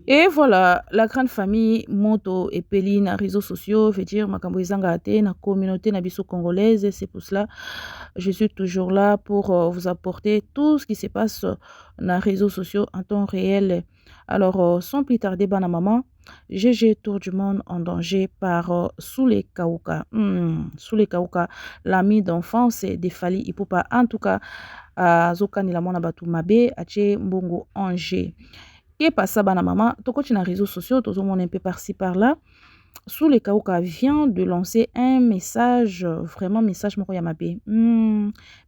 Et voilà, la grande famille Moto et Péline, réseaux sociaux, veut dire Makambo ezanga te, na communauté na biso congolaise. C'est pour cela je suis toujours là pour vous apporter tout ce qui se passe dans les réseaux sociaux en temps réel. Alors, sans plus tarder, bana maman, GG Tour du monde en danger par Soule Kauka. Soule Kauka, l'ami d'enfance de Fali Ipupa. En tout cas, Zokani la mona batu mabe, ache mbongo Angers. Qui passe bana maman, toko na réseaux sociaux, tout le monde un peu par-ci par-là. Sous les Kauka vient de lancer un message, vraiment message moko ya mabe.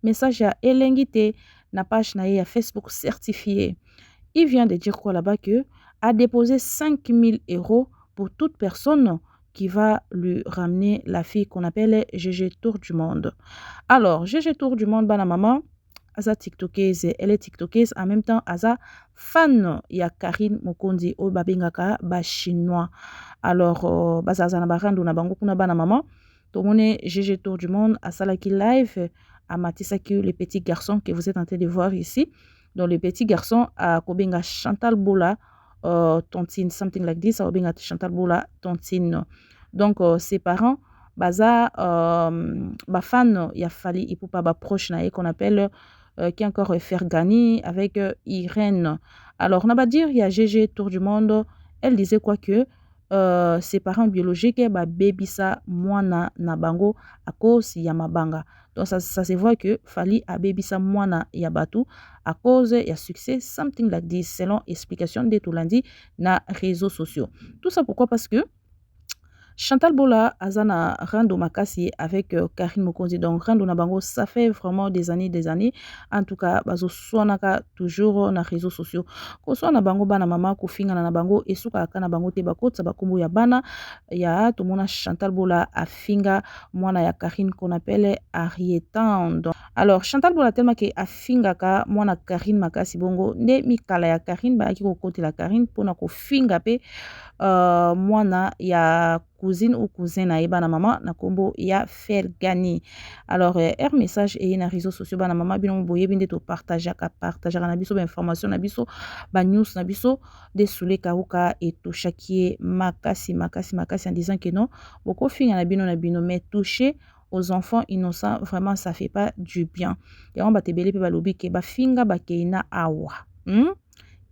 Message à Elengite, na page na ya Facebook certifié. Il vient de dire quoi là-bas que a déposé 5 000 € pour toute personne qui va lui ramener la fille qu'on appelle GG Tour du monde. Alors, GG Tour du monde, bana maman, aza tiktokeuse, elle est tiktokeuse en même temps aza fan ya Karine Mokondi o babengaka ba chinois. Alors bazaza na barando na bango kuna bana maman tomone GG Tour du monde asalaki live amatisaki le petit garçon que vous êtes en train de voir ici. Donc le petit garçon a kobenga Chantal Bola tontine something like this, a kobenga Chantal Bola tontine. Donc ses parents baza ba fan ya Fali Ipupa ba proche na qu'on appelle qui est encore Fergani avec Irène. Alors, on va dire, il y a GG Tour du monde. Elle disait quoi que ses parents biologiques, bah, bébisa mwana na bango à cause ya mabanga. Donc, ça se voit que Fali a bébisa mwana ya batu à cause ya succès, something like this, selon explication de tout lundi na réseaux sociaux. Tout ça pourquoi? Parce que Chantal Bola Azana Rando Makasi avec Karine Mokonzi. Donc Rando Nabango, ça fait vraiment des années, des années. En tout cas, bazo soanaka toujours na réseaux sociaux. Ko soa na bango bana mama ko finga na bango esuka kana bango te bakotsa bakombo ya bana ya tomona Chantal Bola a finga mwana ya Karine qu'on appelle Arietan. Alors Chantal Bola tellement que a finga ka mwana Karine Makasi bongo nde mikala ya Karine ba ki ko kotela Karine pona ko finga pe mwana ya cousine ou cousin na ye bana mama na kombo ya Fergani. Alors er message et na réseaux sociaux bana mama bino boye binde to partager na biso ba information na biso ba news na biso de Soule Kauka et to chakie makasi en disant que non beaucoup finga na bino mais toucher aux enfants innocents vraiment ça fait pas du bien. Et on ba te belé pe ba lobi ke ba finga ba keina awa.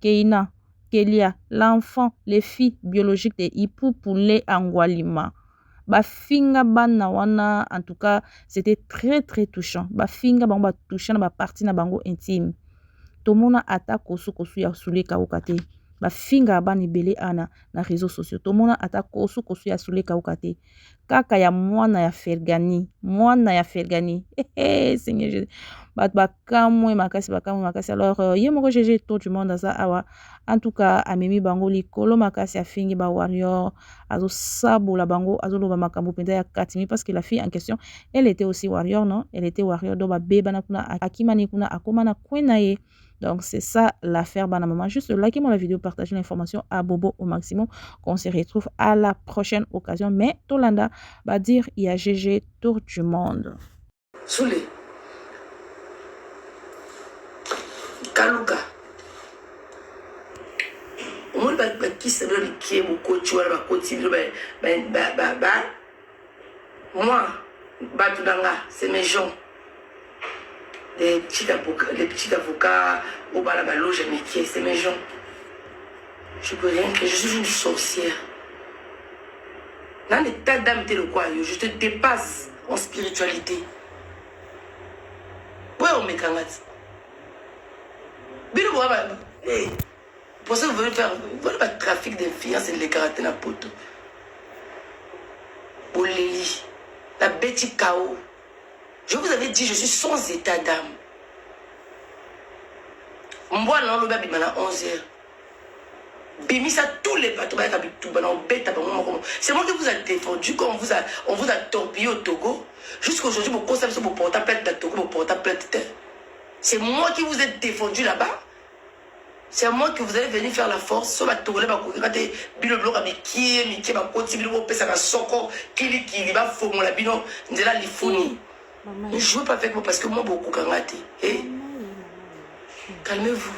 Keina Kelia, l'enfant, les filles biologiques de Ipu Poulé Angwalima. Bafinga bana wana, en tout cas, c'était très très touchant. Bafinga bango touchant na ba partie na bango intime. Tomona ata kosu ya Soule Kauka te. Bafinga bani bele ana na réseaux sociaux. Tomona ata kosu ya Soule Kauka te. Kaka ya mwana ya Fergani. Seigneur Jésus. Bakamwe makasi. Alors, ye moko GG Tour du monde aza awa. En tout cas, amemi bango likolo makasi afingi ba warrior. Azo sabola bango. Azo loba makambo penda ya katimi. Parce que la fille en question, elle était aussi warrior, non? Elle était warrior. Donc, beba na kuna akimani kuna akomana kwenaye. Donc, c'est ça l'affaire bana maman. Juste likez-moi la vidéo, partagez l'information à Bobo au maximum. Qu'on se retrouve à la prochaine occasion. Mais Tolanda va dire il y a GG Tour du monde. Soule Kaluka omoni bakisa bino bikie bokoti wana bakoti bino moi bato na nga c'est mes gens les petits avocats au bas la loge à métier, c'est mes gens. Je peux rien que je suis une sorcière. Dans l'état d'âme, je te dépasse en spiritualité. Oui, on me kangati. Pour ça, vous voulez faire le trafic d'influence et de l'écarter dans la poteau. Oléli, la bêtise chaos. Je vous avais dit, je suis sans état d'âme. Moi, non, le baby, maintenant 11h. Bimisa tous les bateaux, c'est moi qui vous a défendu quand on vous a torpillé au Togo. Jusqu'aujourd'hui, mon conseil, c'est mon porte-à-plainte de Togo, mon porte-à-plainte. C'est moi qui vous ai défendu là-bas. C'est à moi que vous allez venir faire la force. Sur ma tournée, bino bloc avec qui va continuer à faire ça soko qui va former la bino de la lifoni. Ne jouez pas avec moi parce que moi beaucoup kangati. Calmez-vous.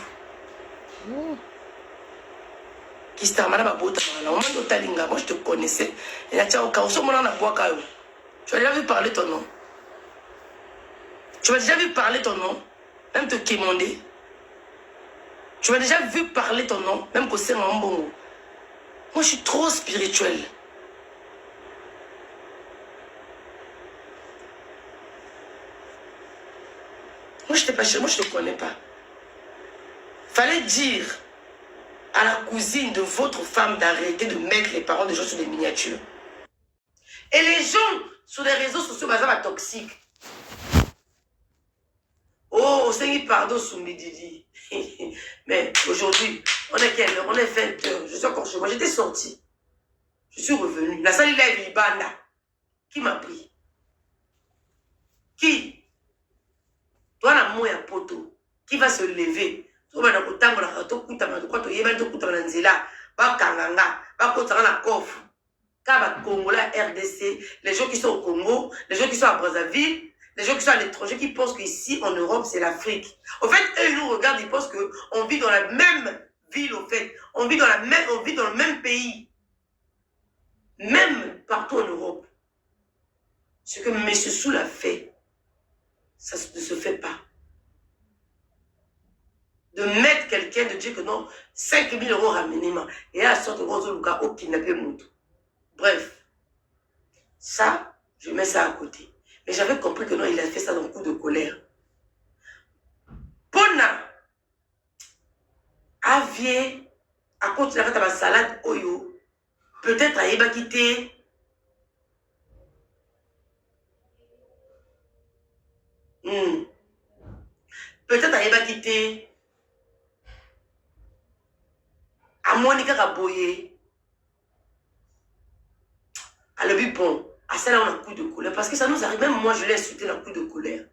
Kistamana Babota, moi je te connaissais. Et là, tu as déjà vu parler ton nom. Tu m'as déjà vu parler ton nom, même te quémander. Tu m'as déjà vu parler ton nom, même que c'est un bon. Moi, je suis trop spirituel. Moi, je t'ai pas chez moi, je te connais pas. Fallait dire à la cousine de votre femme d'arrêter de mettre les paroles des gens sur des miniatures. Et les gens sur les réseaux sociaux, bah, ça va toxique. Oh, Seigneur, pardon, Soumididi. Mais aujourd'hui, on est quelle heure? On est 20h. Je suis encore chez moi. J'étais sortie. Je suis revenue. La salle est Libanda. Qui m'a pris? Qui? Toi, la mouille à poteau. Qui va se lever? Les gens qui sont au Congo, les gens qui sont à Brazzaville, les gens qui sont à l'étranger, qui pensent qu'ici, en Europe, c'est l'Afrique. Au fait, eux, ils nous regardent, ils pensent qu'on vit dans la même ville, au fait. On vit dans le même pays. Même partout en Europe. Ce que M. Soul a fait, ça ne se fait pas. De mettre quelqu'un, de dire que non, 5 000 euros ramenés, et à la sorte de gros Luka, au kidnappé Moutou. Bref, ça, je mets ça à côté. Mais j'avais compris que non, il a fait ça dans le coup de colère. Pona, aviez, à cause de la salade, oyo, peut-être à Eba quitter. Peut-être à Eba quitter. À Monica Raboye. À le bon. À ça là, on a un coup de colère. Parce que ça nous arrive. Même moi, je l'ai insulté dans le coup de colère.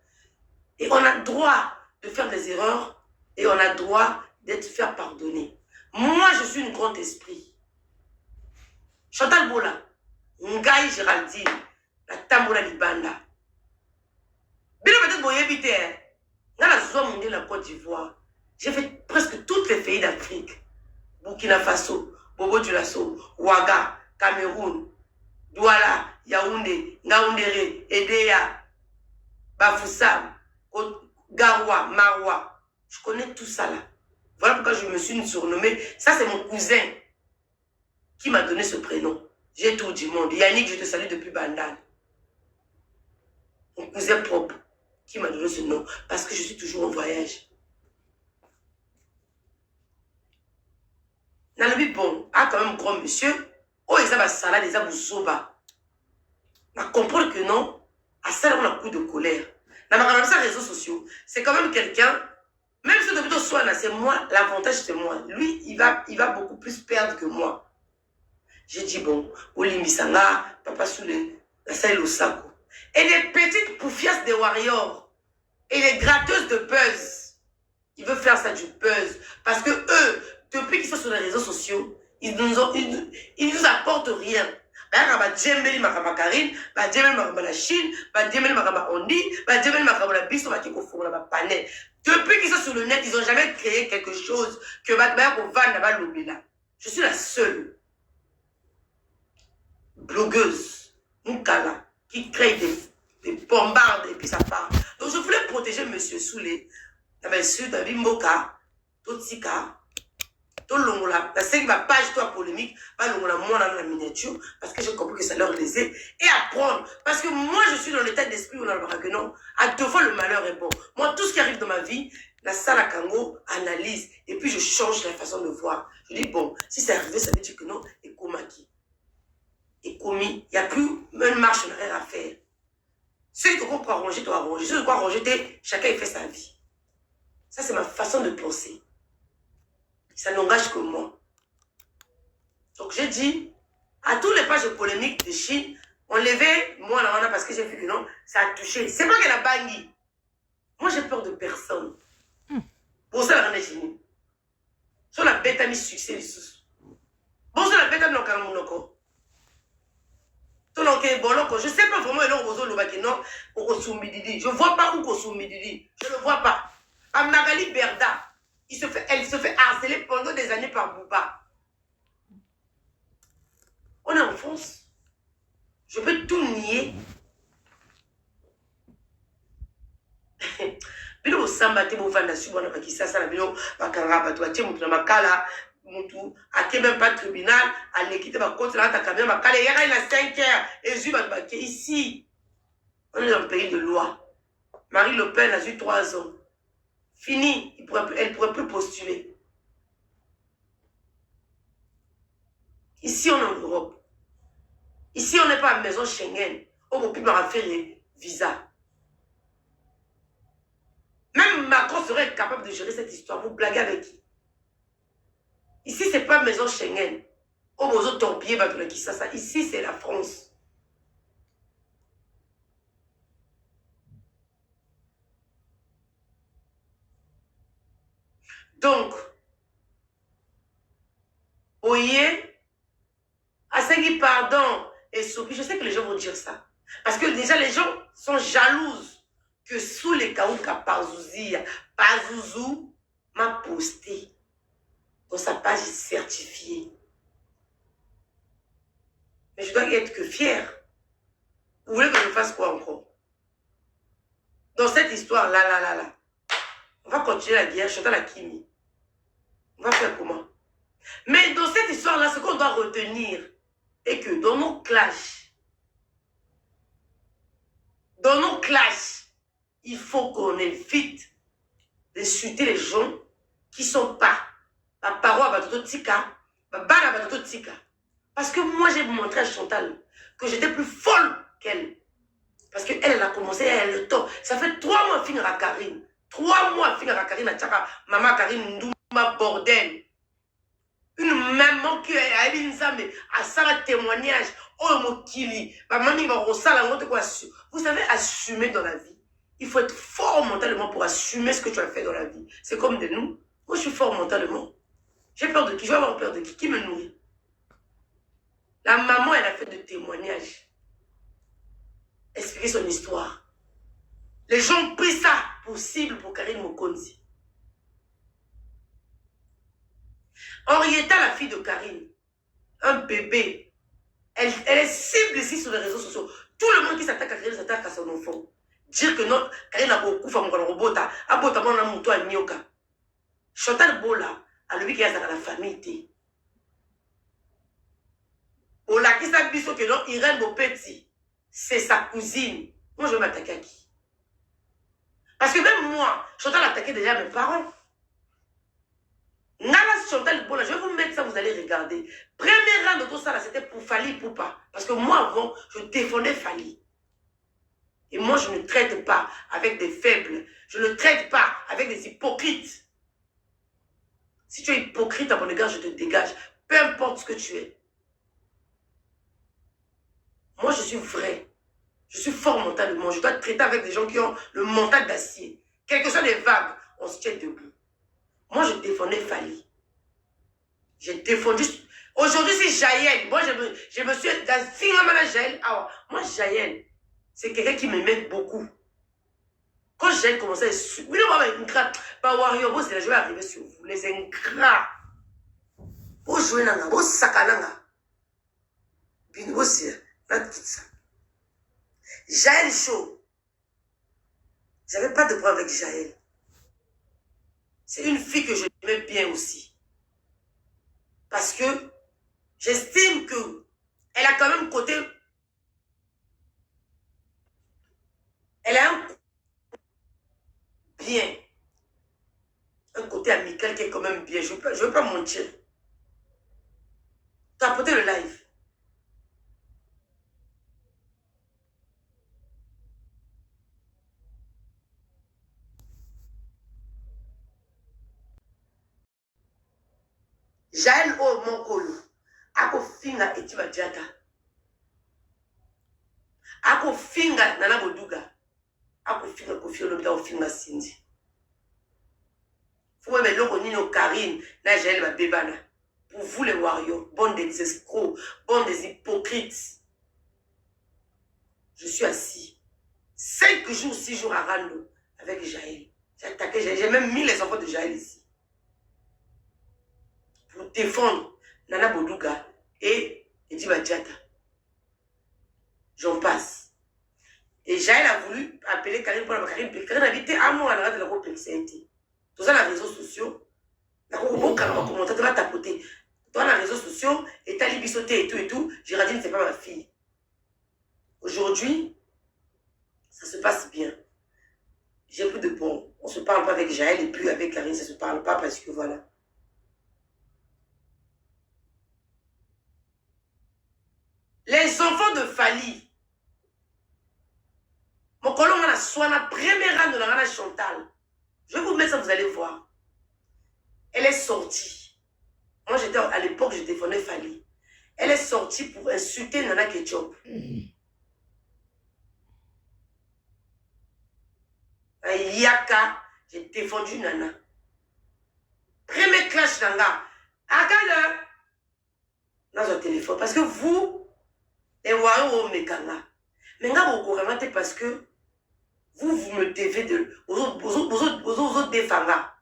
Et on a le droit de faire des erreurs. Et on a le droit d'être fait pardonner. Moi, je suis une grande esprit. Chantal Bola. Ngaï Géraldine. La Tambola Libanda. Bien peut-être boye vite. Dans la zone mondiale de la Côte d'Ivoire. J'ai fait presque tous les pays d'Afrique. Burkina Faso, Bobo Dioulasso, Ouaga, Cameroun, Douala, Yaoundé, Ngaoundéré, Edea, Bafoussam, Garoua, Maroua. Je connais tout ça là. Voilà pourquoi je me suis surnommée. Ça, c'est mon cousin qui m'a donné ce prénom. J'ai tout du monde. Yannick, je te salue depuis Bandane. Mon cousin propre qui m'a donné ce nom. Parce que je suis toujours en voyage. Nalobi bon, ah quand même grand monsieur, oh ils ont salade, ils ont soba. On comprend que non, à ça on a un coup de colère. Dans ma réseaux sociaux, c'est quand même quelqu'un, même si le soit là, c'est moi, l'avantage c'est moi. Lui, il va beaucoup plus perdre que moi. J'ai dit bon, Oli Misanga, Papa Soulé, la salle au saco. Et les petites poufiasses des warriors, et les gratteuses de buzz, il veut faire ça du buzz, parce que eux, depuis qu'ils sont sur les réseaux sociaux, ils nous apportent rien. Depuis qu'ils sont sur le net, ils n'ont jamais créé quelque chose que je suis la seule blogueuse, Mukala, qui crée des bombardes et puis ça part. Donc je voulais protéger M. Soulé, M. David Moka, Totsika, tout le monde là, c'est que ma page toi polémique, va le monde moi dans la miniature, parce que j'ai compris que ça leur laissait, et apprendre, parce que moi je suis dans l'état d'esprit où on a que non, à deux fois le malheur est bon. Moi tout ce qui arrive dans ma vie, la salle à Kango analyse, et puis je change la façon de voir. Je dis bon, si c'est arrivé, ça veut dire que non, et Komaki, et Komi, il n'y a plus une marche en arrière à faire. Ceux qui doivent arranger, doivent arranger. Ceux qui doivent arranger, chacun il fait sa vie. Ça c'est ma façon de penser. Ça n'engage que moi. Donc j'ai dit, à tous les pages polémiques de Chine, on levait, moi là, parce que j'ai vu que non, ça a touché. C'est pas qu'elle a banni. Moi j'ai peur de personne. Pour ça, la reine Chine. Sur la bête a mis succès. Bon, sur la bête a mis l'encarmonoko. Je sais pas vraiment je vois pas où Kosoumididi. Je ne vois pas. À Magali Berda, elle se fait harceler pendant des années par Bouba. On est en France. Je peux tout nier. Bino osamba te bovanda si bwana bakisasa na bino bakanga bato atie mutu na makala mutu ake même pas tribunal aleki te bakoti na ataka bien makala yaka na 5 heures ezwi bato bake ici. On est dans le pays de loi. Marie Le Pen a eu 3 ans. Fini, elle ne pourrait plus postuler. Ici, on est en Europe. Ici, on n'est pas à la maison Schengen. On ne peut plus faire les visas. Même Macron serait capable de gérer cette histoire. Vous blaguez avec qui? Ici, ce n'est pas maison Schengen. On va torpiller qui ça. Ici, c'est la France. Donc, voyez, à ce qui pardon et Sophie, je sais que les gens vont dire ça. Parce que déjà, les gens sont jalouses que sous les Kaouka Pazouzou m'a posté dans sa page certifiée. Mais je dois être que fière. Vous voulez que je fasse quoi encore? Dans cette histoire, là. On va continuer la guerre, Chantal Hakimi. On va faire comment? Mais dans cette histoire-là, ce qu'on doit retenir est que dans nos clashs, il faut qu'on évite d'insulter les gens qui ne sont pas la parole à Batoto Tika, Bana Batoto Tika. Parce que moi, j'ai montré à Chantal que j'étais plus folle qu'elle. Parce qu'elle, elle a commencé, elle a le temps. Ça fait 3 mois à finir à Karine. 3 mois à finir à Karine, à Tchaka, maman Karine Ndouma bordel. Une maman qui a eu une femme à ça témoignage. Oh mon kili. Vous savez, assumer dans la vie. Il faut être fort mentalement pour assumer ce que tu as fait dans la vie. C'est comme de nous. Moi, je suis fort mentalement. J'ai peur de qui? Je vais avoir peur de qui? Qui me nourrit? La maman, elle a fait des témoignages. Expliquer son histoire. Les gens ont pris ça possible pour Karine Mokonzi. Henrietta, la fille de Karine, un bébé, elle est cible ici sur les réseaux sociaux. Tout le monde qui s'attaque à Karine s'attaque à son enfant. Dire que non, Karine a beaucoup fait mon robot, a beaucoup mon mouton à Nyoka. Chantal Bola, à lui qui a la famille. Ola qui s'est dit que non, Irène Beaupetit, c'est sa cousine. Moi, je vais m'attaquer à qui? Parce que même moi, Chantal attaqué déjà mes parents. Nala Chantal Bola, je vais vous mettre ça, vous allez regarder. Premier rang de tout ça, c'était pour Fali Poupa. Parce que moi, avant, je défendais Fali. Et moi, je ne traite pas avec des faibles. Je ne traite pas avec des hypocrites. Si tu es hypocrite à mon égard, je te dégage. Peu importe ce que tu es. Moi, je suis vrai. Je suis fort mentalement. Je dois traiter avec des gens qui ont le mental d'acier. Quelles que soient les vagues, on se tient debout. Moi, je défendais Fali. J'ai défendu. Aujourd'hui, c'est Jaël. Moi, je me suis. Jaël. Moi, Jaël, c'est quelqu'un qui m'aimait beaucoup. Quand Jaël commençait à. Oui, non, ingrat. Pas Wario, je vais arriver sur vous. Les ingrats. Vous jouez dans vous sakananga. Puis vous, c'est. Jaël chaud. J'avais pas de problème avec Jaël. C'est une fille que je l'aimais bien aussi. Parce que j'estime que elle a quand même côté. Elle a un bien. Un côté amical qui est quand même bien. Je ne veux pas mentir. Tu as apporté le live. Jaël O Monkolo, ako finga Etiba Diata, ako finga Nana Boduga, ako finga Kofi Olomide, ako finga Cindy. Vous voyez, l'on Nino Karine, na Jaël ma bébana. Pour vous les warriors, bande des escrocs, bande des hypocrites. Je suis assis 5 jours, 6 jours à Rando avec Jaël. J'ai attaqué, j'ai même mis les enfants de Jaël ici. Pour défendre Nana Boduga et et dit Badjata. J'en passe. Et Jaël a voulu appeler Karine pour la Karine. Karine a dit, à moi, on a la complexité. Tout ça, les réseaux sociaux. La commentaire, tu vas tapoter. Toi, les réseaux sociaux, et t'as libissoté et tout. Géraldine, c'est pas ma fille. Aujourd'hui, ça se passe bien. J'ai plus de bon. On se parle pas avec Jaël et plus avec Karine, ça se parle pas parce que voilà. Les enfants de Fali. Mon collègue a soit la première rang de la rana Chantal. Je vais vous mettre ça, vous allez voir. Elle est sortie. Moi, j'étais à l'époque, je défendais Fali. Elle est sortie pour insulter Nana Ketchup. Yaka, j'ai défendu Nana. Premier clash Nanga. À quelle heure? Dans un téléphone. Parce que vous, les Waro Mekanga. Mais nga vous courez parce que vous me devez de. Aux autres défanga.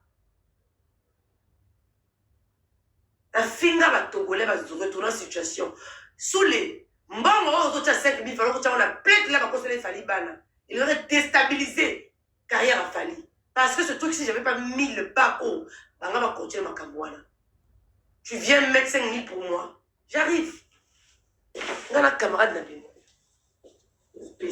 La finga va Togolais va se retourner en situation. Sous les. Mbongo, aux autres 5 000, il fallait qu'on a plein de là pour les Falibana. Il aurait déstabilisé carrière à Fali. Parce que ce truc, si je n'avais pas mis le bas haut, on va continuer ma cambouana. Tu viens mettre 5 000 pour moi. J'arrive. On a un camarade Nabi. Le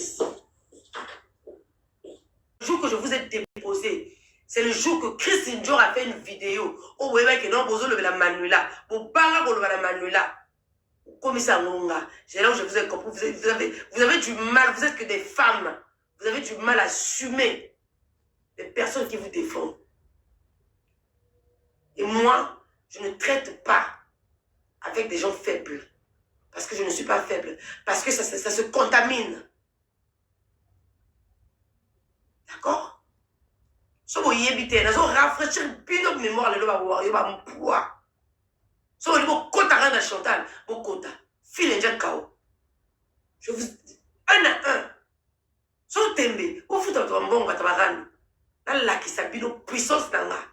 jour que je vous ai déposé, c'est le jour que Chris Ndior a fait une vidéo. Oh, oui, que non, vous avez la Manuela. Vous parlez de la Manuela. Commissaire Ngonga, c'est là où je vous ai compris. Vous avez du mal, vous êtes que des femmes. Vous avez du mal à assumer les personnes qui vous défendent. Et moi, je ne traite pas avec des gens faibles. Parce que je ne suis pas faible. Parce que ça se contamine. D'accord? Si vous y habitez, vous rafraîchir bien de mémoire, vous allez avoir un poids. Si vous avez un Chantal, vous comptez. File un chaos. Je vous dis, un à un. Si vous t'aimez, vous foutez un bon batabaran. Dans la qui s'habille aux puissances dans la.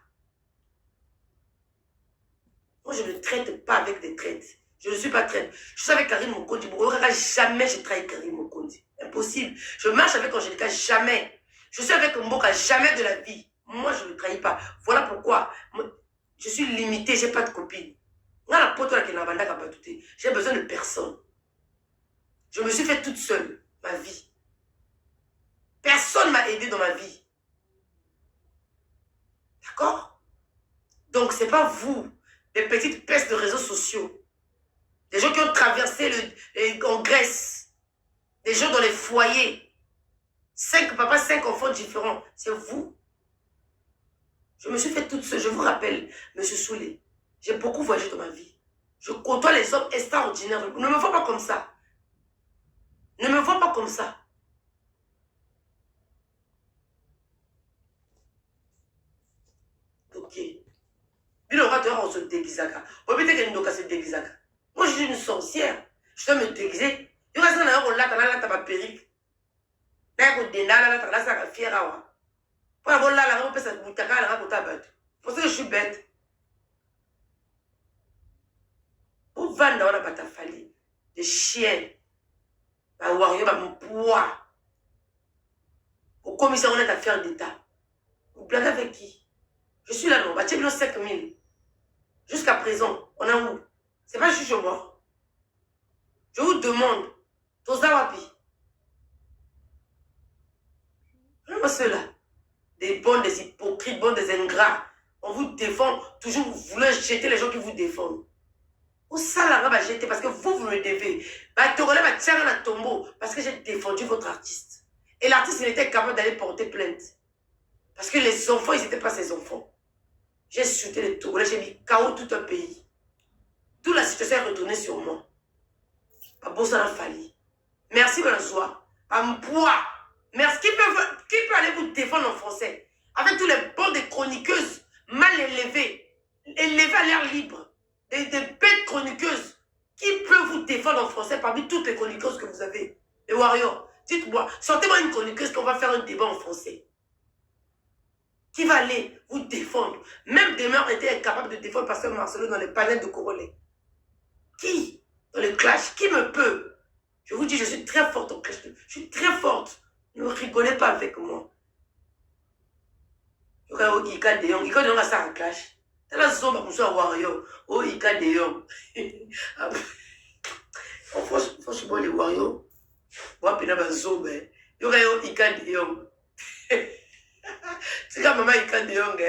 Moi, je ne traite pas avec des traites. Je ne suis pas traite. Je suis avec Karim Mokondi. Jamais je traite Karim Mokondi. Impossible. Je marche avec Angélica, jamais. Je suis avec Mboka, jamais de la vie. Moi, je ne trahis pas. Voilà pourquoi. Je suis limitée, je n'ai pas de copine. J'ai besoin de personne. Je me suis fait toute seule, ma vie. Personne ne m'a aidé dans ma vie. D'accord? Donc, ce n'est pas vous, les petites pestes de réseaux sociaux. Des gens qui ont traversé en Grèce. Des gens dans les foyers. 5 papas, 5 enfants différents. C'est vous. Je me suis fait toute seule. Je vous rappelle, M. Soulé, j'ai beaucoup voyagé dans ma vie. Je côtoie les hommes extraordinaires. Ne me vois pas comme ça. Ne me vois pas comme ça. Ok. Puis le roi on se déguisaka. Moi, je suis une sorcière. Je dois me déguiser. Il y a un perruque. Pour ça que je suis bête. Pour vendre, on n'a pas ta fallu. Des chiens. Un warrior, un poids. Au commissaire, on est affaire d'État. Vous blaguez avec qui? Je suis là, non. Bah, tu as 5 000. Jusqu'à présent, on a où? C'est pas juste moi. Je vous demande, Tozawapi. Vraiment ceux-là. Des bons, des hypocrites, bons, des ingrats. On vous défend. Toujours, vous voulez jeter les gens qui vous défendent. Où ça, la va jeter? Parce que vous me devez. Bah, te relève à tirer la tombeau. Parce que j'ai défendu votre artiste. Et l'artiste, il était capable d'aller porter plainte. Parce que les enfants, ils n'étaient pas ses enfants. J'ai insulté les Togolais, j'ai mis KO tout un pays. Toute la situation est retournée sur moi. Bossa n'a fallu. Merci, Benzoua. Ampoua. Merci. Qui peut aller vous défendre en français? Avec tous les bancs de chroniqueuses mal élevées, élevées à l'air libre, des bêtes chroniqueuses. Qui peut vous défendre en français parmi toutes les chroniqueuses que vous avez? Les warriors, dites-moi, sortez-moi une chroniqueuse qu'on va faire un débat en français. Qui va aller vous défendre? Même Demeure était incapable de défendre Pasteur Marcelo dans les panels de Corollais. Qui? dans les clashs. Qui me peut? Je vous dis, je suis très forte en clash. Je suis très forte. Ne rigolez pas avec moi. Ika de Jong a ça en clash. C'est la zone pour ça Wario. Oh, Ika de Jong. Franchement, les Wario. Moi, je suis zone. Il y aura Ika de Jong. C'est comme maman Ika de Jong.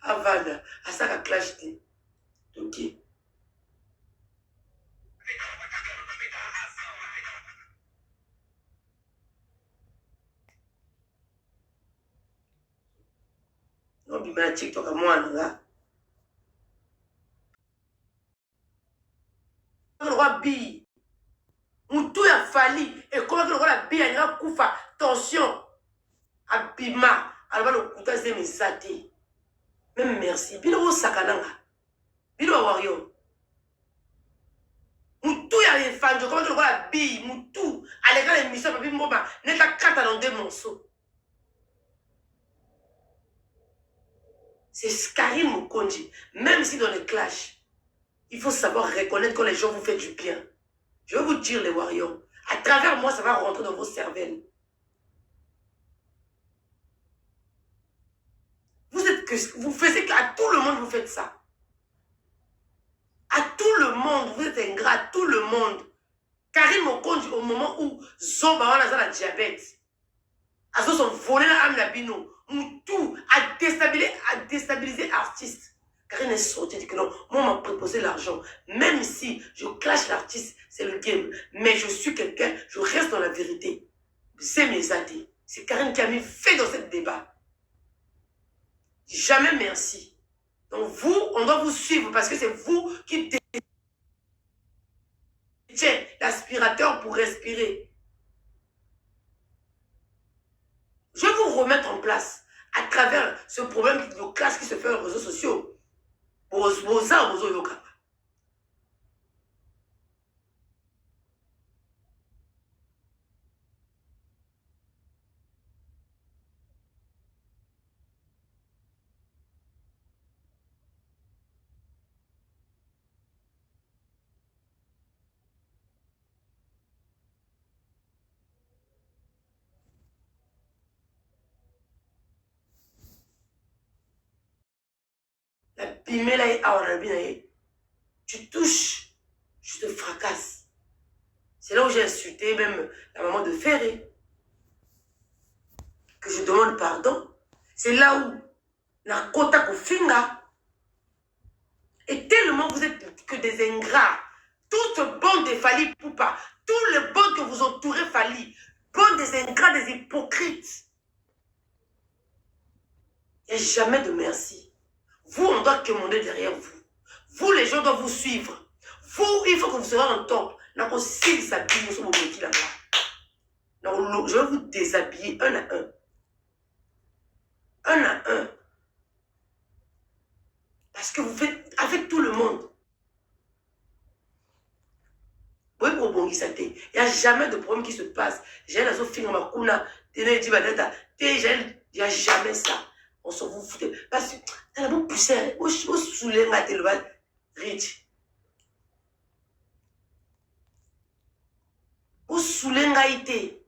Avant, à ça, à clash. Ok. Non, mais ma TikTok à moi, là. Le roi Bi. Moutou a fallu. Et comment le roi Bi a koufa. Tension. Abima. Alors, le couteau, c'est mes satés. Même merci. Bilo sakananga. Bilo wario. Moutou a les fans. Comment le roi Bi. Moutou. Allez, quand l'émission, papi Moma. N'est pas 4 dans 2 morceaux. C'est Karim Mukonji. Même si dans les clashs, il faut savoir reconnaître quand les gens vous font du bien. Je vais vous dire, les warriors, à travers moi, ça va rentrer dans vos cervelles. Vous faites qu'à tout le monde, vous faites ça. À tout le monde, vous êtes ingrat, à tout le monde. Karim Mukonji, au moment où Zomba a la diabète, à ceux qui sont volés la âme, la bino, tout a déstabilisé l'artiste. Karine est sortie, dit que non, moi on m'a proposé l'argent. Même si je clash l'artiste, c'est le game. Mais je suis quelqu'un, je reste dans la vérité. C'est mes athées. C'est Karine qui a mis fait dans ce débat. Jamais merci. Donc vous, on doit vous suivre parce que c'est vous qui détenez l'aspirateur pour respirer. Je vais vous remettre en place à travers ce problème de clash qui se fait aux réseaux sociaux. La pimela est à tu touches, je te fracasse. C'est là où j'ai insulté même la maman de Ferré. Que je demande pardon. C'est là où la kota kofinga. Et tellement vous êtes que des ingrats. Toute bande des Fali Poupa, tous les bandes que vous entourez Fali, bande des ingrats, des hypocrites. Il n'y a jamais de merci. Vous, on doit commander derrière vous. Vous, les gens doivent vous suivre. Vous, il faut que vous soyez en top. Je vais vous déshabiller un à un. Un à un. Parce que vous faites avec tout le monde. Il n'y a jamais de problème qui se passe. J'ai la Sophie Makuna, il n'y a jamais ça. On s'en fout. Parce que tu as beaucoup poussé. Où soulève ma télévision rich. Où soulève ma été.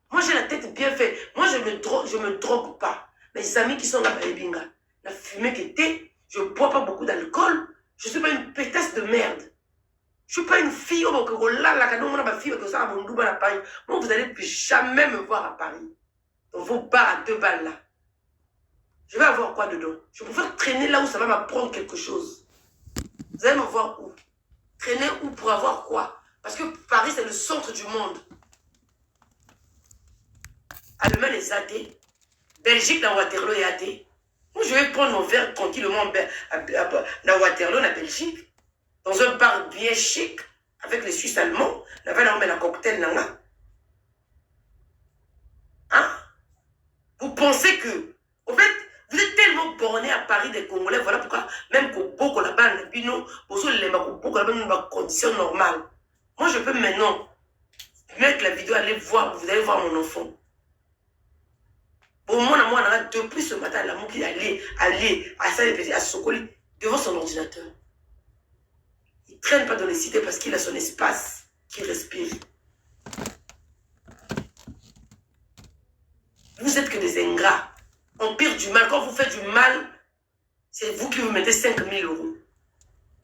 Moi, j'ai la tête bien faite. Moi, je me drogue pas. Mes amis qui sont là, la fumée qui était, je ne bois pas beaucoup d'alcool. Je ne suis pas une pétasse de merde. Je ne suis pas une fille. Moi, vous n'allez plus jamais me voir à Paris. Dans vos bars à 2 balles là. Je vais avoir quoi dedans? Je vais pouvoir traîner là où ça va m'apprendre quelque chose. Vous allez me voir où? Traîner où pour avoir quoi? Parce que Paris, c'est le centre du monde. Allemagne est athée. Belgique, dans Waterloo est athée. Moi, je vais prendre mon verre tranquillement dans Waterloo, en Belgique. Dans un bar bien chic, avec les Suisses allemands. Là-bas, on met la cocktail. Hein? Vous pensez que, au fait, vous êtes tellement bornés à Paris des Congolais, voilà pourquoi, même beaucoup là-bas, les conditions normales. Moi, je peux maintenant mettre la vidéo, aller voir, vous allez voir mon enfant. Bon, moi, depuis ce matin, l'amour qui allait à Sokoli, devant son ordinateur. Il traîne pas dans les cités parce qu'il a son espace qui respire. Vous êtes que des ingrats. On perd du mal. Quand vous faites du mal, c'est vous qui vous mettez 5 000 €.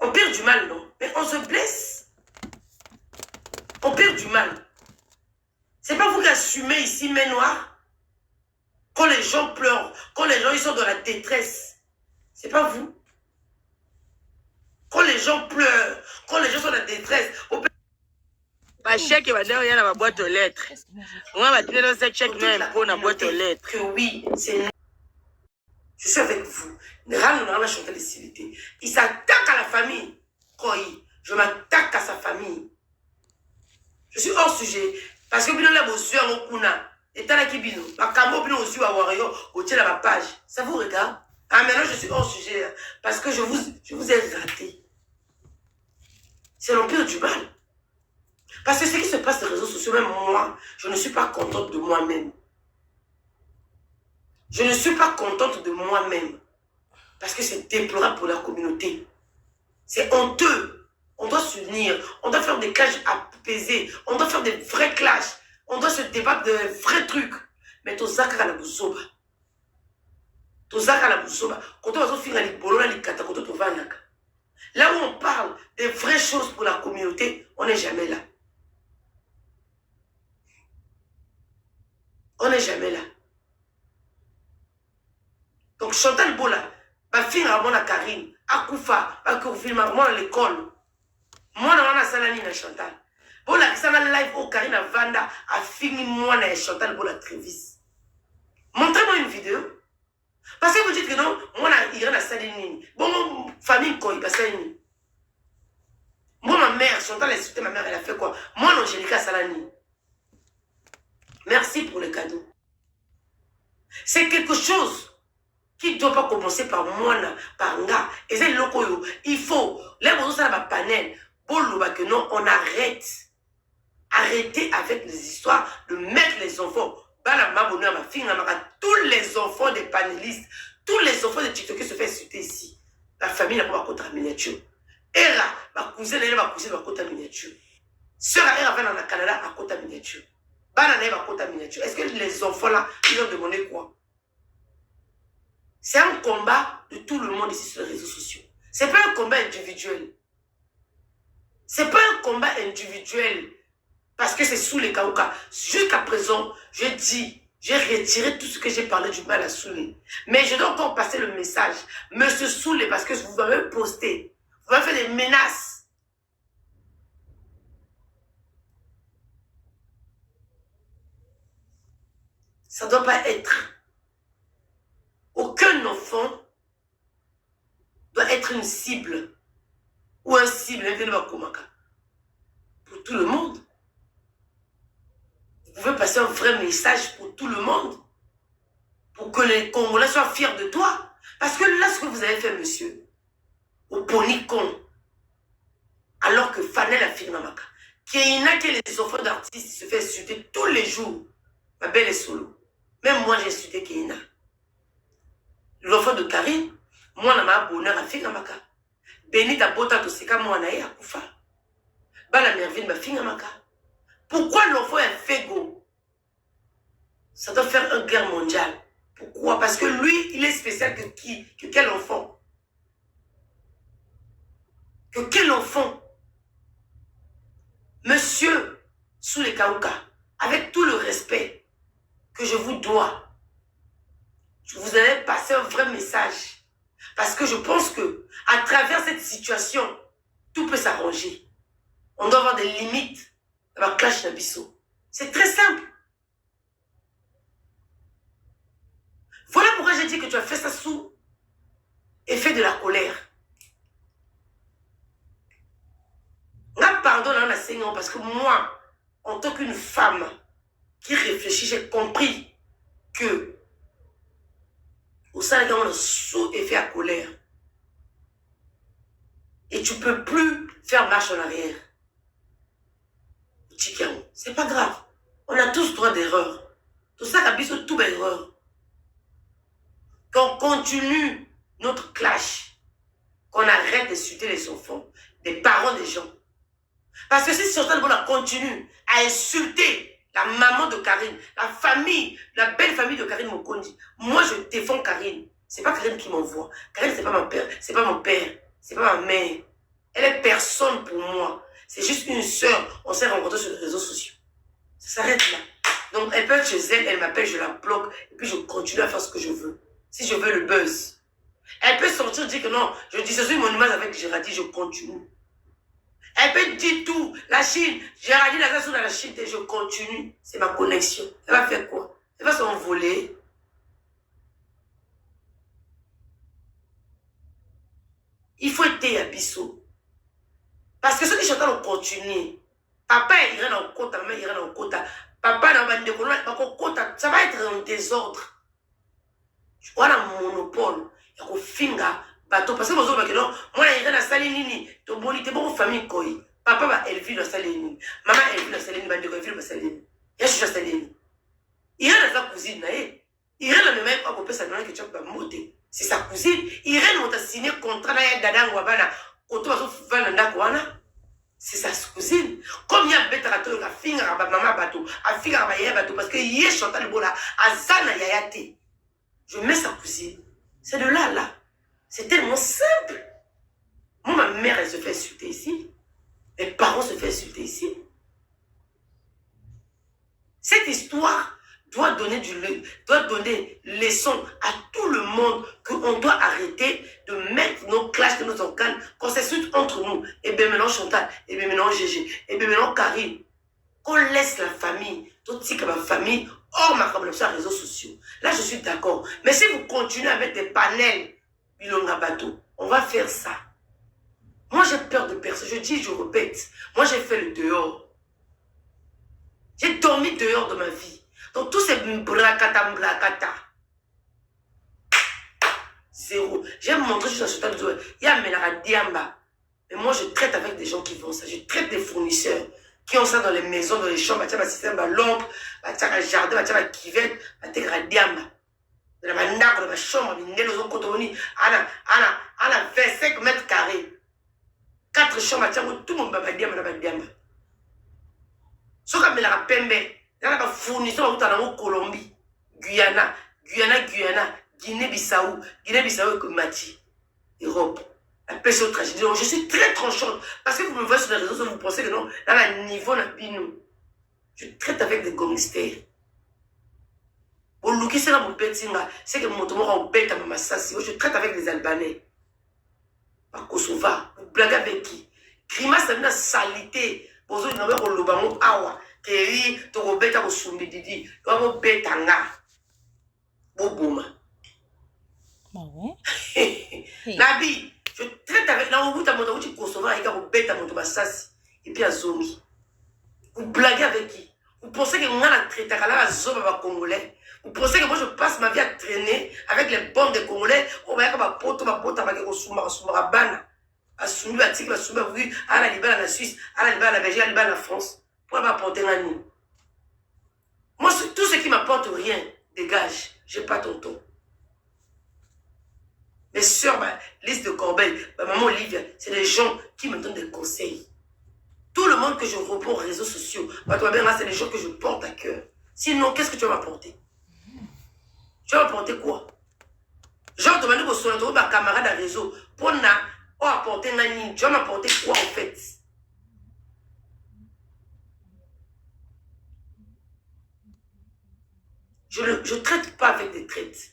On perd du mal, non? Mais on se blesse. On perd du mal. C'est pas vous qui assumez ici, main noire. Quand les gens pleurent, quand les gens ils sont dans la détresse, c'est pas vous. Quand les gens pleurent, quand les gens sont dans la détresse, Ba chèque va derrière la boîte aux lettres. Moi va tenir ce chèque même pour la boîte aux lettres. que oui, c'est. Je suis avec vous. Rano chanté les civilités. Il s'attaque à la famille. Koi, je m'attaque à sa famille. Je suis hors sujet. Parce que bino la bosu en okuna. Et t'as la kibino. Ma camo bino osu à wario. Au tient ma page. Ça vous regarde? Ah, maintenant je suis hors sujet. Parce que je vous ai raté. C'est l'empire du mal. Parce que ce qui se passe sur les réseaux sociaux, même moi, je ne suis pas contente de moi-même. Je ne suis pas contente de moi-même. Parce que c'est déplorable pour la communauté. C'est honteux. On doit s'unir. On doit faire des clashs apaisés. On doit faire des vrais clashs. On doit se débattre de vrais trucs. Mais tozaka la busoba. Tozaka la busoba. Quand on va se finir les bolons, les kata, quand on va là où on parle des vraies choses pour la communauté, on n'est jamais là. On n'est jamais là. Donc Chantal Bola, ma fille Ramon à Karine, à Koufa, à Kourfilma, moi à l'école. Moi à Salani na Chantal. Bola qui s'en a live au Karine à Vanda, a fini moi à Chantal Bola Trévis. Montrez-moi une vidéo. Parce que vous dites que non, moi à Irène à Salini. Bon, mon famille quoi, il passe Salini. Moi ma mère, Chantal a insulté ma mère, elle a fait quoi? Moi l'Angélica Salani. Merci pour le cadeau. C'est quelque chose qui ne doit pas commencer par moi, par nga. Et c'est loco. Il faut, les gens ça va panel. Que non, on arrête. Arrêtez avec les histoires de mettre les enfants. Tous les enfants des panélistes, tous les enfants de TikTok qui se font insulter ici. La famille n'a pas contre la miniature. Era, ma cousine, elle va contre la miniature. Sœur, elle va dans le Canada à contre la miniature. Est-ce que les enfants là, ils ont demandé quoi? C'est un combat de tout le monde ici sur les réseaux sociaux. C'est pas un combat individuel. C'est pas un combat individuel. Parce que c'est sous les Kaouka. Jusqu'à présent, je dis, j'ai retiré tout ce que j'ai parlé du mal à Soulé. Mais je dois encore passer le message. Monsieur Soulé, parce que vous m'avez posté. Vous m'avez fait des menaces. Ça ne doit pas être. Aucun enfant doit être une cible ou un cible pour tout le monde. Vous pouvez passer un vrai message pour tout le monde pour que les Congolais soient fiers de toi. Parce que là, ce que vous avez fait, monsieur, au Ponicon, alors que Fanel a fait Namaka, qu'il y a que les enfants d'artistes se font insulter tous les jours, ma belle est solo. Même moi, j'ai insulté Keina. L'enfant de Karine, moi, je suis bonheur à Fingamaka. Benita Bota Toseka, moi, je suis à Koufa. Bala Merville, ma Fingamaka. Pourquoi l'enfant est fégo? Ça doit faire une guerre mondiale. Pourquoi? Parce que lui, il est spécial que qui? Que quel enfant? Que quel enfant? Monsieur, sous les Kaouka, avec tout le respect que je vous dois, je vous allez passer un vrai message. Parce que je pense que, à travers cette situation, tout peut s'arranger. On doit avoir des limites dans la clash d'Abisso. C'est très simple. Voilà pourquoi j'ai dit que tu as fait ça sous effet de la colère. Pardon, parce que moi, en tant qu'une femme qui réfléchit, j'ai compris que au sein de on sous effet à colère. Et tu ne peux plus faire marche en arrière. C'est pas grave. On a tous droit d'erreur. Tout ça, ça bise toute erreur. Qu'on continue notre clash. Qu'on arrête d'insulter les enfants. des parents des gens. Parce que si Chantal Bola continue à insulter la maman de Karine, la famille, la belle famille de Karine Mokondi, moi je défends Karine. C'est pas Karine qui m'envoie. Karine, c'est pas ma père, c'est pas mon père, c'est pas ma mère. Elle est personne pour moi. C'est juste une sœur. On s'est rencontrés sur les réseaux sociaux. Ça s'arrête là. Donc elle peut être chez elle, elle m'appelle, je la bloque, et puis je continue à faire ce que je veux. Si je veux le buzz. Elle peut sortir dire que non, je dissocie mon image avec Géraldine, je continue. Elle peut dire tout. La Chine, Géraldine a ça dans la Chine et je continue. C'est ma connexion. Elle va faire quoi? Elle va s'envoler. Il faut être à Bissot. Parce que ceux qui chantent ont continué. Papa ira dans le côté, maman ira dans le côté. Papa dans le côté, ça va être un désordre. On a un monopole. Il y a un finger. Bateau. Parce que moi, je suis dans la salle nini. Tu es bon famille. Papa va élever dans la salle nini. Maman élever dans la salle nini. Maman élever dans la salle nini. Il y a dans la salle nini. Il y a dans sa cousine. Il y a dans le même temps que ça donne que tu vas monter. C'est sa cousine. Il y a dans signé contrat. C'est sa cousine. Comme il y a bête à la fille à maman bateau. À fille à bateau. Parce que il y a Chantal Bola. À Zana Yayate. Je mets sa cousine. C'est de là, là. C'est tellement simple. Moi, ma mère, elle se fait insulter ici. Mes parents se font insulter ici. Cette histoire doit donner leçon à tout le monde qu'on doit arrêter de mettre nos clashs de nos organes, qu'on s'insulte entre nous. Et bien maintenant Chantal, et bien maintenant Gégé, et bien maintenant Karine. Qu'on laisse la famille, tout ce que ma famille, hors ma communauté sur les réseaux sociaux. Là, je suis d'accord. Mais si vous continuez avec des panels, Bilonga Bateau, on va faire ça. Moi, j'ai peur de personne. Je dis, je répète. Moi, j'ai fait le dehors. J'ai dormi dehors de ma vie. Donc, tous ces brakata. Zéro. J'ai montré sur la Chantal de il y a Mélara Diamba. Mais moi, je traite avec des gens qui font ça. Je traite des fournisseurs qui ont ça dans les maisons, dans les chambres. Il y a un système, il y a un jardin, il y a un kivette, il y a un diamba. Dans la chambre, il y a 25 mètres carrés. 4 chambres, tout le monde va dire, ce qu'on a la Pembe, il y a un fournisseur en Colombie, Guyana, Guinée-Bissau et Mati, Europe. La paix sur tragédie. Donc, je suis très tranchante. Parce que vous me voyez sur les réseaux sociaux, vous pensez que non, dans le niveau, je traite avec des gangsters. C'est que mon tomo je traite avec des Albanais. Pas Kosova. Vous blaguez avec qui? Krima, c'est une salité. Vous avez un lobamo awa. Keri, tu robeta au sumbididi. Tu vas vous betanga. Bobouma. Nabi, je traite avec la route à mon tomo Kosova et vous beta mon tomo et puis à Zomi. Vous blaguez avec qui? Vous pensez que moi, la traite à la zone à Congolais? Vous pensez que moi, je passe ma vie à traîner avec les bandes des Congolais? On va y avoir ma pote, à Bana. À Soumou, à Tigre, à Soumou, à la Libane, à la Suisse, à la Libane, à la Belgique, à la Libane, à la France. Pour m'apporter un nous. Moi, tout ce qui m'apporte rien, dégage. Je n'ai pas ton ton. Mes soeurs, ma liste de Corbeil, ma maman Olivia, c'est des gens qui me donnent des conseils. Tout le monde que je reprends aux réseaux sociaux, c'est les gens que je porte à cœur. Sinon, qu'est-ce que tu vas m'apporter? Tu vas m'apporter quoi? Genre, demandé que sur ma camarade à réseau, pour apporter un nid, tu vas m'apporter quoi en fait? Je ne traite pas avec des traites.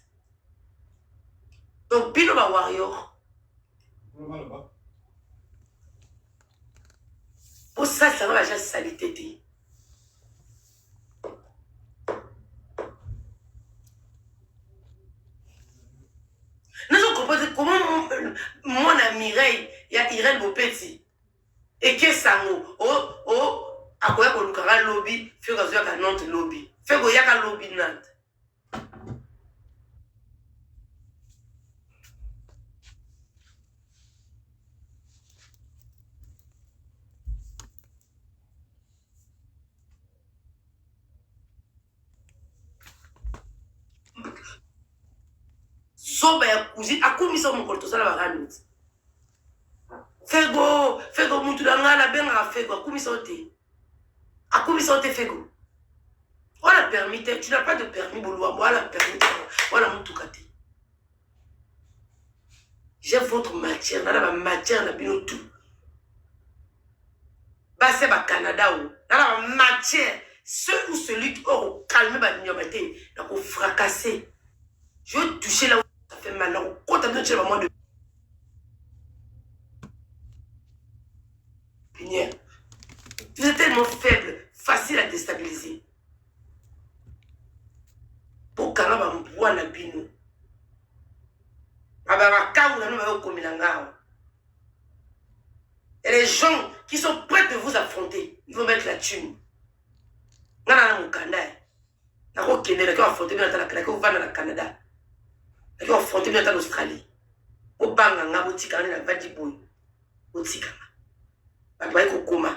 Donc, Bino ma warrior. Pour ça, ça va déjà salité. Nous avons compris comment mon ami Mireille, il y a Irène Bopeti. Et que ça à quoi qu'on a lobby, fait que y a Nantes lobby. Fait que y a lobby Nantes. Soba ya cousine, a commis ça mon colto, ça la va ramener. Fego, Fego, Moutulanga, la benga, Fego, à combien sauté? À combien sauté, Fego? On a permis, tu n'as pas de permis, Bouloua, moi, la permis, voilà mon toukati. J'ai votre matière, la matière, la bino tout. Bah, c'est le Canada, la matière, ceux ou celui qui aura calmé, bah, il a fracassé. Je veux toucher là où ça fait mal, là où quand tu as besoin de moi de. Vous êtes tellement faible, facile à déstabiliser. Pour que vous ayez un bino. Et les gens qui sont prêts de vous affronter, ils vont mettre la thune. Vous allez affronter au Canada. Vous allez affronter en Australie. Vous allez affronter en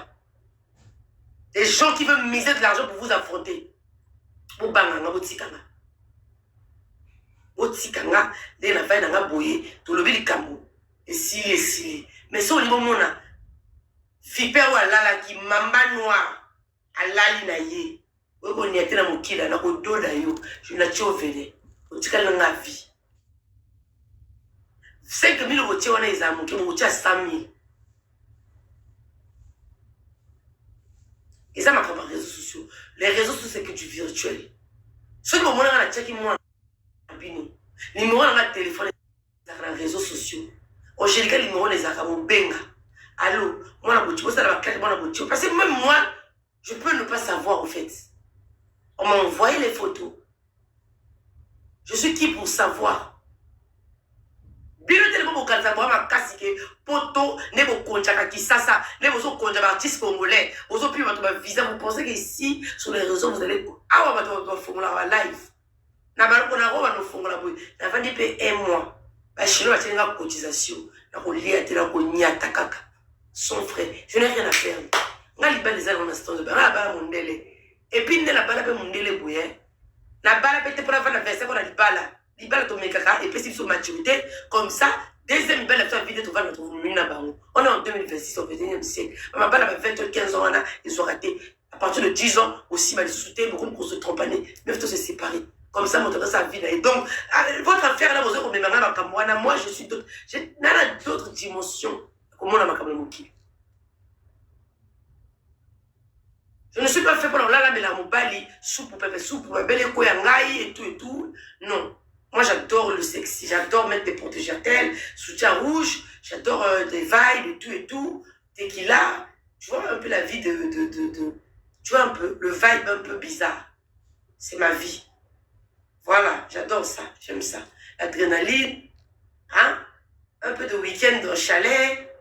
les gens qui veulent miser de l'argent pour vous affronter. Vous banganga botikanga. Botikanga, les na vai na boye, to lobi likambo. Et mais so libo mona. Fiper wa lala ki mamba noir. Alali na ye. Oyo ko niate na mokila na ko doda yo. Je na tchovele. Botikanga nga vie. 5000 votiers wana ezamu ki mo tia 100000. Et ça m'a fait par les réseaux sociaux. Les réseaux sociaux, c'est que du virtuel. Ce que moi, on a checké moi, les numéros dans le téléphone, les réseaux sociaux. Aujourd'hui, les numéros, les arabes, benga. Allô, moi, la boutique, ça va claquer, moi, la boutique. Parce que même moi, je peux ne pas savoir, en fait. On m'a envoyé les photos. Je suis qui pour savoir? Bino téléphone pour calza pour ma casse que poto ne bo konjaka kisasa ne bo so konjaka artiste congolais ozo pi votre visa vous pensez que ici sur les réseaux vous allez ah ouais votre formula live na ba ko na ko ba no formula boy na va di pe un mois ba chino ba tenga cotisation na ko lia tela ko nyata kaka son frère je n'ai rien à faire nga liba les alons instant de ba mondele et puis ne la bala pe mondele boye na bala pe te pour la fin de verset ko na libala libala to mekaka et puis si sur maturité comme ça deuxième belle affaire vidéo to va notre mina bango on est en 2026 au 21e siècle ma bala va 20 15 ans là ils ont raté à partir de 10 ans aussi va les soutenir beaucoup qu'on se trompe année mais faut se séparer comme ça montrer sa vie là et donc votre affaire là vous avez comme mangana kamwana moi je suis d'autres j'ai d'autres dimensions comment on a makamana moki. Je ne suis pas fait pour la mais la mobali soupe pour belle ko ya ngai et tout non. Moi, j'adore le sexy, j'adore mettre des protégés-tels, soutien rouge, j'adore des vibes et tout, tequila. Tu vois un peu la vie tu vois un peu, le vibe un peu bizarre. C'est ma vie. Voilà, j'adore ça, j'aime ça. L'adrénaline, hein? Un peu de week-end dans le chalet.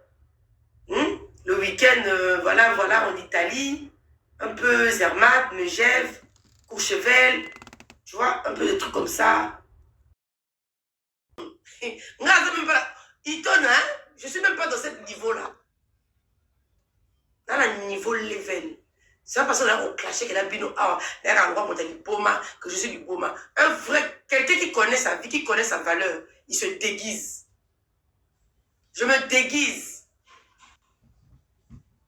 Le week-end, voilà, en Italie. Un peu Zermatt, Megève, Courchevel. Tu vois, un peu de trucs comme ça. Je suis même pas dans ce niveau-là. Dans le niveau level. C'est pas parce qu'on a clashé que la bino que je suis du Boma. Un vrai, quelqu'un qui connaît sa vie, qui connaît sa valeur, il se déguise. Je me déguise.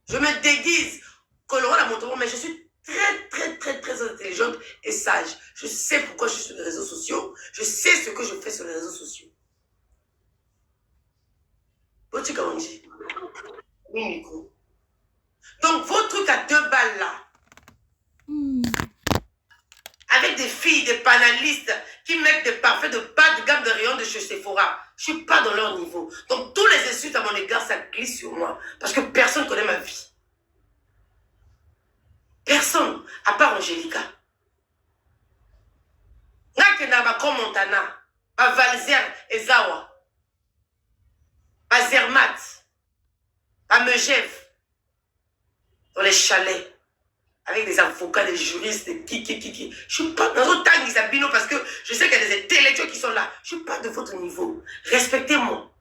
Je me déguise. Colorant la montre, mais je suis très intelligente et sage. Je sais pourquoi je suis sur les réseaux sociaux. Je sais ce que je fais sur les réseaux sociaux. Donc, vos trucs à 2 balles là, avec des filles, des panélistes qui mettent des parfaits de bas de gamme de rayons de chez Sephora, je ne suis pas dans leur niveau. Donc, tous les insultes à mon égard, ça glisse sur moi. Parce que personne ne connaît ma vie. Personne, à part Angélica. Nakena, comme Montana, Valzer et Zawa. À Zermatt, à Megève, dans les chalets, avec des avocats, des juristes, des qui. Je suis pas dans autant d'Isabino parce que je sais qu'il y a des intellectuels qui sont là. Je suis pas de votre niveau. Respectez-moi.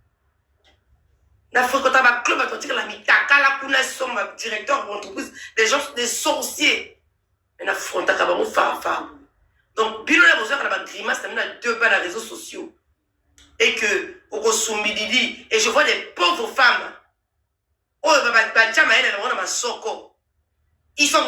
La fréquentation ma club atlantique, la mitaka, la kuna son, ma directeur d'entreprise, des gens, des sorciers. Et la fréquentation, ma farafar. Donc, Bino la besoin de la grimace, ça mène à 2 balles à réseaux sociaux. Et que, et je vois des pauvres femmes Oh, ils sont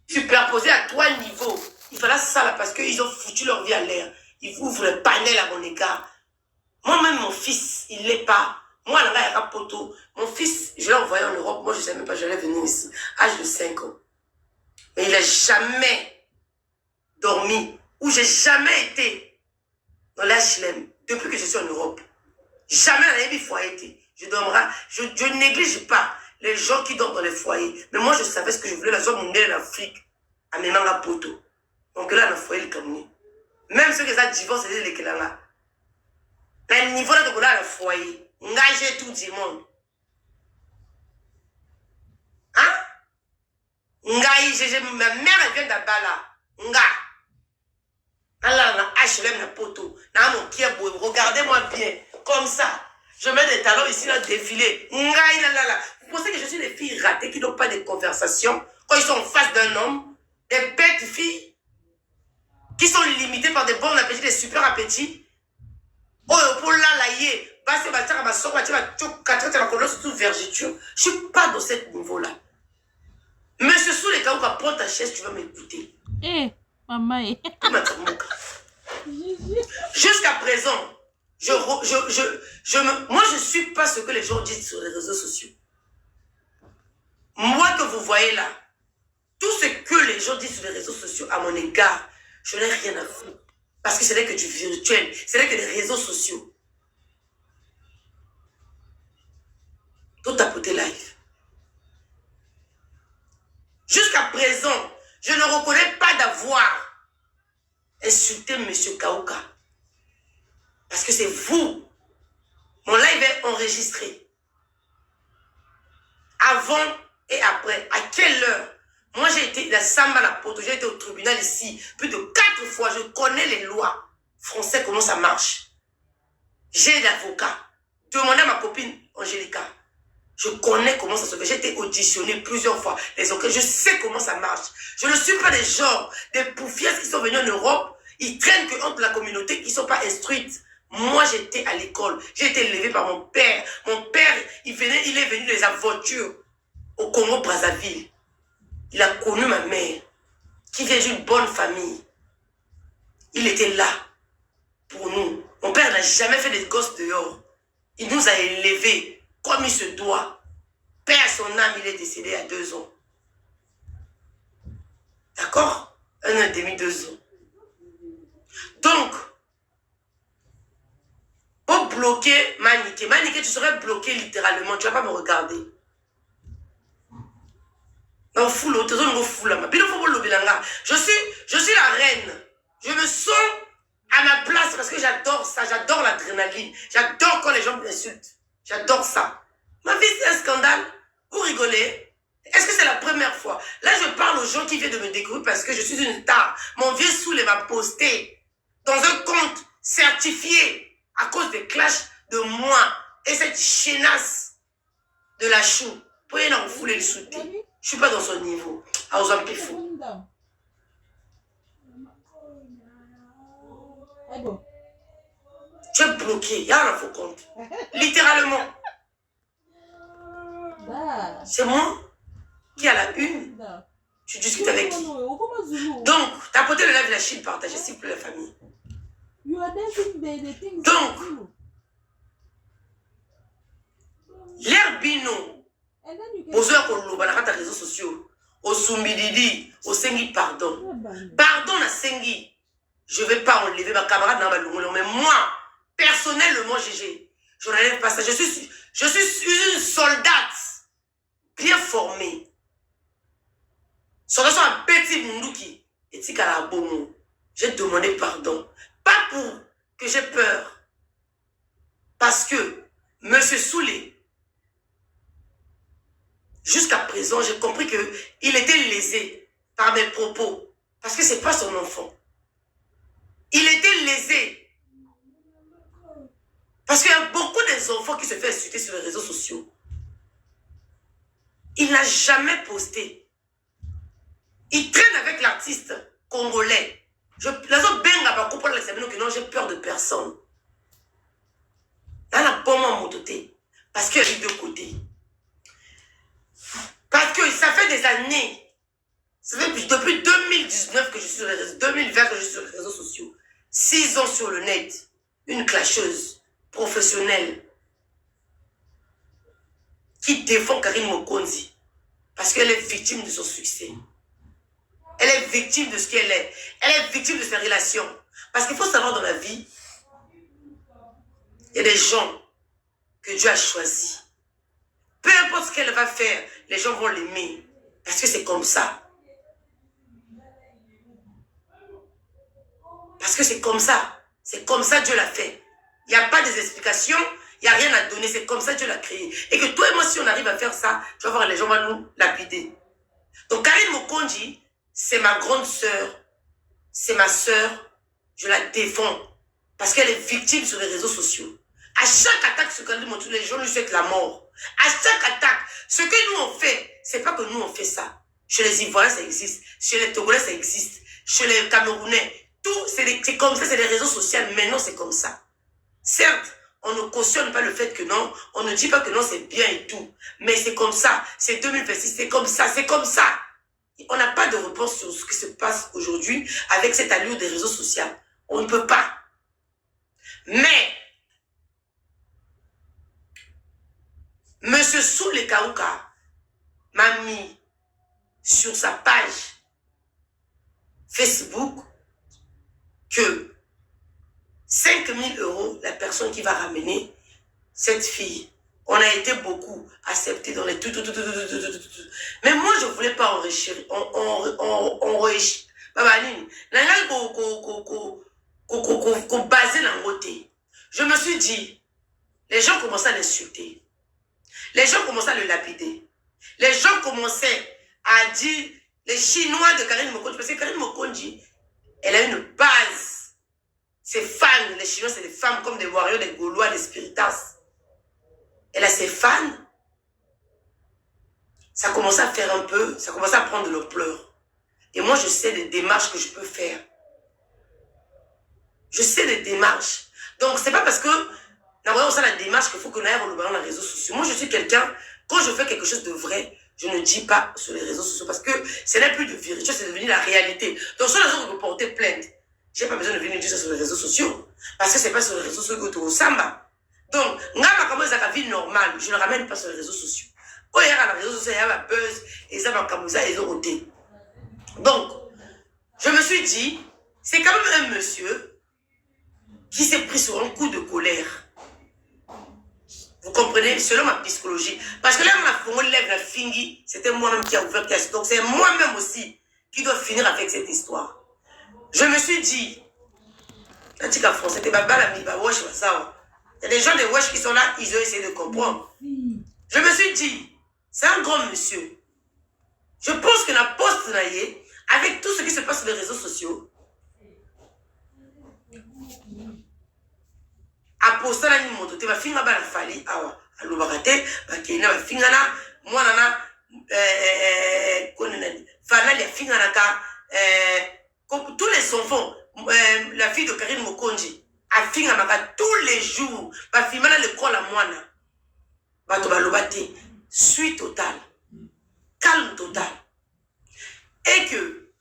superposés à 3 niveaux. Il fallait ça là parce qu'ils ont foutu leur vie à l'air. Ils ouvrent le panel à mon égard. Moi-même, mon fils, il l'est pas. Moi, là-bas, il y a un poteau. Mon fils, je l'ai envoyé en Europe. Moi, je ne sais même pas, j'allais venir ici. Âge de 5 ans. Mais il n'a jamais dormi. Ou j'ai jamais été dans l'HLM depuis que je suis en Europe. Jamais dans les foyers. Je ne néglige pas les gens qui dorment dans les foyers. Mais moi, je savais ce que je voulais. La zone mondiale en Afrique. À mes mangas poteau. Donc là, dans le foyer, le Cameroun. Même ceux qui ont divorcé, c'est les là. Le niveau de là, le foyer. Engager tout le monde. Hein? Ma mère, elle vient d'Abala. Nga. Là, dans HLM, dans poteau. Dans mon pied, regardez-moi bien. Comme ça. Je mets des talons ici, là, défilé. Nga, là. Vous pensez que je suis des filles ratées qui n'ont pas de conversation quand ils sont en face d'un homme? Des bêtes filles qui sont limitées par des bons appétits, des super appétits. Oh, pour là, vergiture. Je ne suis pas dans ce niveau-là. Monsieur sous les cas où prends ta chaise, tu vas m'écouter. Eh, maman. Jusqu'à présent, moi, je ne suis pas ce que les gens disent sur les réseaux sociaux. Moi que vous voyez là, tout ce que les gens disent sur les réseaux sociaux à mon égard, je n'ai rien à foutre. Parce que ce n'est que du virtuel, ce n'est que des réseaux sociaux. Tout tapoter live. Jusqu'à présent, je ne reconnais pas d'avoir insulté M. Kaouka. Parce que c'est vous. Mon live est enregistré. Avant et après. À quelle heure? Moi, j'ai été à Samba la Poto, j'ai été au tribunal ici plus de 4 fois. Je connais les lois françaises, comment ça marche. J'ai l'avocat. Demandez à ma copine Angélica. Je connais comment ça se fait. J'ai été auditionné plusieurs fois. Je sais comment ça marche. Je ne suis pas des gens, des poufias qui sont venus en Europe. Ils traînent que entre la communauté qui ne sont pas instruites. Moi, j'étais à l'école. J'ai été élevé par mon père. Mon père, il est venu des aventures au Congo-Brazzaville. Il a connu ma mère, qui vient d'une bonne famille. Il était là pour nous. Mon père n'a jamais fait des gosses dehors. Il nous a élevés comme il se doit. Père, son âme, il est décédé à 2 ans. D'accord? 1 an et demi, 2 ans. Donc, pour bloquer Maniké, tu serais bloqué littéralement. Tu ne vas pas me regarder. Je suis la reine. Je me sens à ma place parce que j'adore ça. J'adore l'adrénaline. J'adore quand les gens m'insultent. J'adore ça. Ma vie, c'est un scandale. Vous rigolez? Est-ce que c'est la première fois? Là, je parle aux gens qui viennent de me découvrir parce que je suis une star. Mon vieux Soule m'a posté dans un compte certifié à cause des clashs de moi et cette chénasse de la chou. Pour y en fouler le soutien. Je ne suis pas dans son niveau. À aux hommes qui font. Tu es bloqué. Il y a un faux compte. Littéralement. C'est moi qui a la une. Tu discutes avec qui? Donc, t'as porté le live de la Chine, partagez s'il vous plaît la famille. Donc, l'herbino. Besoin qu'on l'oublie dans les réseaux sociaux. Au Sumbididi, au Sengi, pardon. Pardon, na Sengi. Je ne vais pas enlever ma camarade dans ma longue. Mais moi, personnellement, GG, je n'enlève pas ça. Je suis une soldate bien formée. Sur un petit Mundouki. Et Tikala Bomo. J'ai demandé pardon. Pas pour que j'ai peur. Parce que M. Soulé, jusqu'à présent, j'ai compris qu'il était lésé par mes propos. Parce que ce n'est pas son enfant. Il était lésé. Parce qu'il y a beaucoup des enfants qui se font insulter sur les réseaux sociaux. Il n'a jamais posté. Il traîne avec l'artiste congolais. Non, j'ai peur de personne. Là, la bombe en mototé. Parce qu'il y a eu deux côtés. Parce que ça fait des années. Ça fait depuis 2019 que je suis sur les réseaux, 2020 que je suis sur les réseaux sociaux. 6 ans sur le net. Une clasheuse professionnelle qui défend Karine Mokonzi. Parce qu'elle est victime de son succès. Elle est victime de ce qu'elle est. Elle est victime de ses relations. Parce qu'il faut savoir dans la vie, il y a des gens que Dieu a choisis. Peu importe ce qu'elle va faire, les gens vont l'aimer. Parce que c'est comme ça. Parce que c'est comme ça. C'est comme ça Dieu l'a fait. Il n'y a pas des explications, il n'y a rien à donner. C'est comme ça Dieu l'a créé. Et que toi et moi, si on arrive à faire ça, tu vas voir, les gens vont nous lapider. Donc Karine Mokonzi, c'est ma grande sœur. C'est ma sœur. Je la défends. Parce qu'elle est victime sur les réseaux sociaux. À chaque attaque sur Karine Mokonzi, les gens lui souhaitent la mort. À chaque attaque, ce que nous on fait, c'est pas que nous on fait ça. Chez les Ivoiriens, ça existe. Chez les Togolais, ça existe. Chez les Camerounais, tout, c'est comme ça, c'est les réseaux sociaux. Maintenant, c'est comme ça. Certes, on ne cautionne pas le fait que non, on ne dit pas que non, c'est bien et tout. Mais c'est comme ça. C'est 2026, c'est comme ça, c'est comme ça. On n'a pas de réponse sur ce qui se passe aujourd'hui avec cette allure des réseaux sociaux. On ne peut pas. Mais, Monsieur Soule Kaouka m'a mis sur sa page Facebook que 5 000 € la personne qui va ramener cette fille. On a été beaucoup acceptés dans les tout. Mais moi, je ne voulais pas enrichir. Enrichir. Je me suis dit, les gens commençaient à l'insulter. Les gens commençaient à le lapider. Les gens commençaient à dire les Chinois de Karine Mokonzi. Parce que Karine Mokonzi, elle a une base. Ses fans, les Chinois, c'est des femmes comme des warriors, des Gaulois, des spiritas. Elle a ses fans. Ça commençait à faire un peu, ça commençait à prendre de l'ampleur. Et moi, je sais des démarches que je peux faire. Je sais des démarches. Donc, c'est pas parce que on sait la démarche qu'il faut que nous aillions dans les réseaux sociaux. Moi, je suis quelqu'un, quand je fais quelque chose de vrai, je ne dis pas sur les réseaux sociaux parce que ce n'est plus de vérité, c'est devenu la réalité. Donc, sur les autres, vous portez plainte. Je n'ai pas besoin de venir dire ça sur les réseaux sociaux parce que ce n'est pas sur les réseaux sociaux que tu samba. Donc, comme ça, la vie normale, je ne le ramène pas sur les réseaux sociaux. Quand il y a les réseaux sociaux, il y a la buzz, et ça va comme ça, ils ont ôté. Donc, je me suis dit, c'est quand même un monsieur qui s'est pris sur un coup de colère. Vous comprenez? Selon ma psychologie. Parce que là, on lève la fingi, c'était moi-même qui a ouvert la question. Donc, c'est moi-même aussi qui dois finir avec cette histoire. Je me suis dit, il y a des gens de Wesh qui sont là, ils ont essayé de comprendre. Je me suis dit, c'est un grand monsieur. Je pense que la poste avec tout ce qui se passe sur les réseaux sociaux, a posté la nuit moto, va finir la fali, à l'oubarate, va finir la moi nana, Fanal, tous les enfants, la fille de Karine Mokonzi, a fini tous les jours, va finir l'école à moi, va l'oubarate, suite totale, calme total. Et que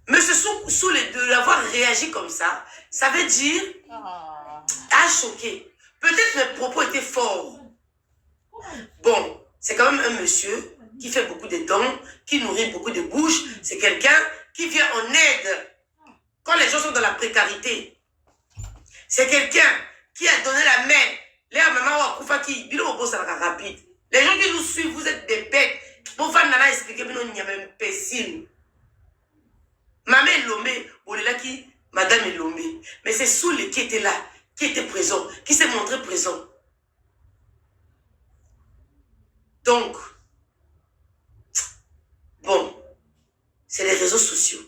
Monsieur Soule de l'avoir réagi comme ça veut dire a choqué. Peut-être mes propos étaient forts. Bon, c'est quand même un monsieur qui fait beaucoup de dons, qui nourrit beaucoup de bouches. C'est quelqu'un qui vient en aide quand les gens sont dans la précarité. C'est quelqu'un qui a donné la main. Les gens qui nous suivent, vous êtes des bêtes. Pour faire nana expliquer, mais non, il y a même imbécile. Maman Lomé, qui Madame Lomé. Mais c'est Soule qui était là, qui était présent, qui s'est montré présent. Donc, bon, c'est les réseaux sociaux.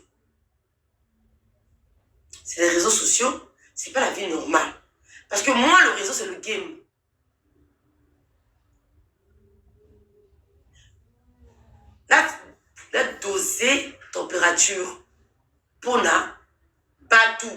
C'est les réseaux sociaux, c'est pas la vie normale. Parce que moi, le réseau, c'est le game. Là, doser température. pona batu